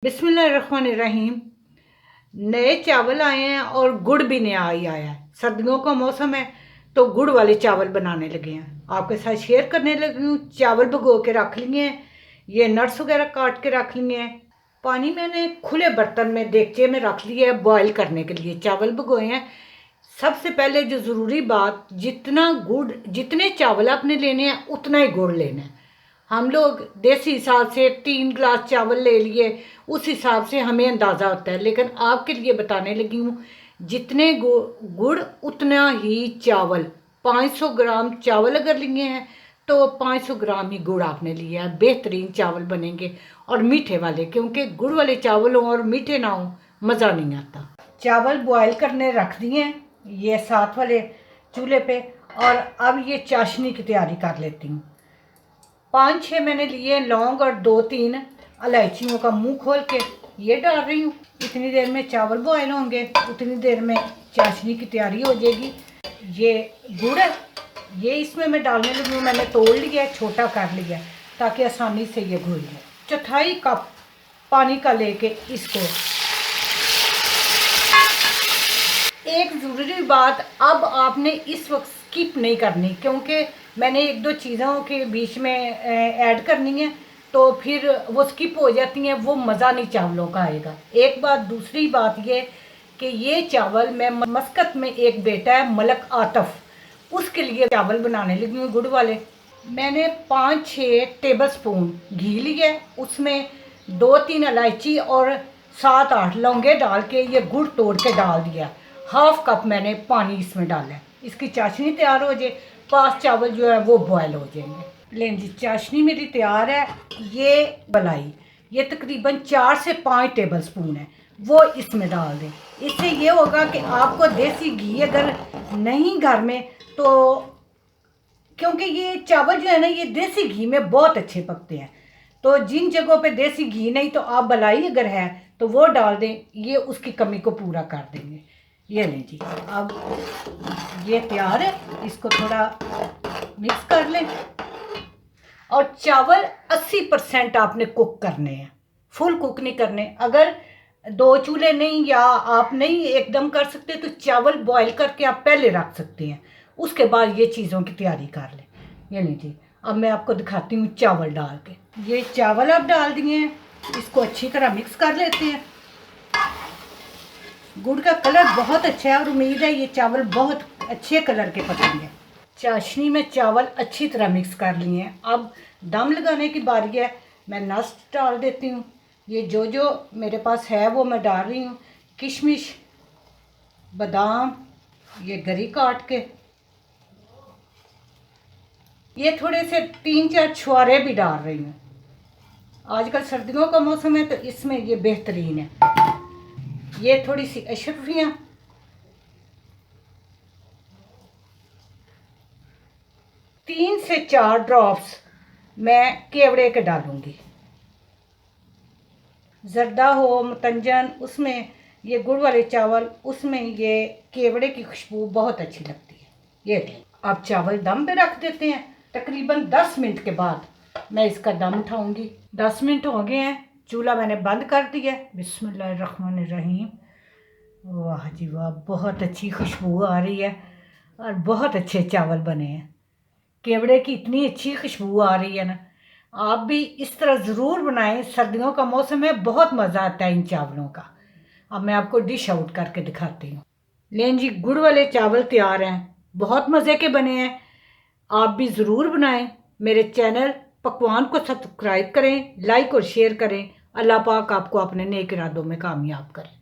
बिस्मिल्लाहिर्रहमानिर्रहीम। नए चावल आए हैं और गुड़ भी नया ही आया है। सर्दियों का मौसम है तो गुड़ वाले चावल बनाने लगे हैं। आपके साथ शेयर करने लगी हूँ। चावल भिगो के रख लिए हैं, ये नट्स वगैरह काट के रख लिए हैं। पानी मैंने खुले बर्तन में देगचे में रख लिया है बॉयल करने के लिए। चावल भिगोए हैं। सबसे पहले जो ज़रूरी बात, जितना गुड़, जितने चावल आपने लेने हैं उतना ही गुड़ लेना है। हम लोग देसी हिसाब से 3 गिलास चावल ले लिए, उस हिसाब से हमें अंदाज़ा होता है, लेकिन आपके लिए बताने लगी हूँ जितने गुड़ उतना ही चावल। 500 ग्राम चावल अगर लिए हैं तो 500 ग्राम ही गुड़ आपने लिया है। बेहतरीन चावल बनेंगे और मीठे वाले, क्योंकि गुड़ वाले चावल हों और मीठे ना हों मज़ा नहीं आता। चावल बॉयल करने रख दिए हैं ये साथ वाले चूल्हे पे, और अब ये चाशनी की तैयारी कर लेती हूँ। 5-6 मैंने लिए लौंग और 2-3 इलायचियों का मुंह खोल के ये डाल रही हूँ। इतनी देर में चावल बॉयल होंगे, उतनी देर में चाशनी की तैयारी हो जाएगी। ये गुड़ है, ये इसमें मैं डालने लगी हूँ। मैंने तोड़ लिया है, छोटा कर लिया ताकि आसानी से ये घुल जाए। 1/4 कप पानी का लेके इसको। एक ज़रूरी बात, अब आपने इस वक्त स्किप नहीं करनी, क्योंकि मैंने 1-2 चीज़ों के बीच में ऐड करनी है तो फिर वो स्किप हो जाती हैं, वो मज़ा नहीं चावलों का आएगा। एक बात। दूसरी बात ये कि ये चावल, मैं मस्कत में एक बेटा है मलक आतफ, उसके लिए चावल बनाने लगी हूँ गुड़ वाले। मैंने 5-6 टेबल स्पून घी लिया, उसमें 2-3 इलायची और 7-8 लौंगे डाल के ये गुड़ तोड़ के डाल दिया। 1/2 कप मैंने पानी इसमें डाला है। इसकी चाशनी तैयार हो जाए, 5 चावल जो है वो बॉयल हो जाएंगे। लें जी, चाशनी मेरी तैयार है। ये मलाई, ये तकरीबन 4 से 5 टेबल स्पून है, वो इसमें डाल दें। इससे ये होगा कि आपको देसी घी अगर नहीं घर में तो, क्योंकि ये चावल जो है ना ये देसी घी में बहुत अच्छे पकते हैं, तो जिन जगहों पे देसी घी नहीं तो आप मलाई अगर है तो वो डाल दें, ये उसकी कमी को पूरा कर देंगे। ये लें जी, अब ये तैयार है। इसको थोड़ा मिक्स कर लें। और चावल 80% आपने कुक करने हैं, फुल कुक नहीं करने। अगर 2 चूल्हे नहीं या आप नहीं एकदम कर सकते तो चावल बॉयल करके आप पहले रख सकते हैं, उसके बाद ये चीज़ों की तैयारी कर लें। ये लीजिए, अब मैं आपको दिखाती हूँ चावल डाल के। ये चावल आप डाल दिए हैं, इसको अच्छी तरह मिक्स कर लेते हैं। गुड़ का कलर बहुत अच्छा है और उम्मीद है ये चावल बहुत अच्छे कलर के पकेंगे। चाशनी में चावल अच्छी तरह मिक्स कर लिए हैं। अब दम लगाने की बारी है। मैं नट्स डाल देती हूँ। ये जो जो मेरे पास है वो मैं डाल रही हूँ। किशमिश, बादाम, ये गरी काट के, ये थोड़े से 3-4 छुहारे भी डाल रही हूँ। आजकल सर्दियों का मौसम है तो इसमें ये बेहतरीन है। ये थोड़ी सी अशरफियाँ, तीन से 4 ड्रॉप्स मैं केवड़े के डालूंगी। जर्दा हो, मतंजन, उसमें ये गुड़ वाले चावल, उसमें ये केवड़े की खुशबू बहुत अच्छी लगती है। ये अब चावल दम पे रख देते हैं। तकरीबन 10 मिनट के बाद मैं इसका दम उठाऊंगी। 10 मिनट हो गए हैं, चूल्हा मैंने बंद कर दिया। बिस्मिल्लाहिर्रहमानिर्रहीम। वाह जी वाह, बहुत अच्छी खुशबू आ रही है और बहुत अच्छे चावल बने हैं। केवड़े की इतनी अच्छी खुशबू आ रही है ना, आप भी इस तरह ज़रूर बनाएं। सर्दियों का मौसम है, बहुत मज़ा आता है इन चावलों का। अब मैं आपको डिश आउट करके दिखाती हूँ। लें जी, गुड़ वाले चावल तैयार हैं, बहुत मज़े के बने हैं। आप भी ज़रूर बनाएं। मेरे चैनल पकवान को सब्सक्राइब करें, लाइक और शेयर करें। अल्लाह पाक आपको अपने नेक इरादों में कामयाब करें।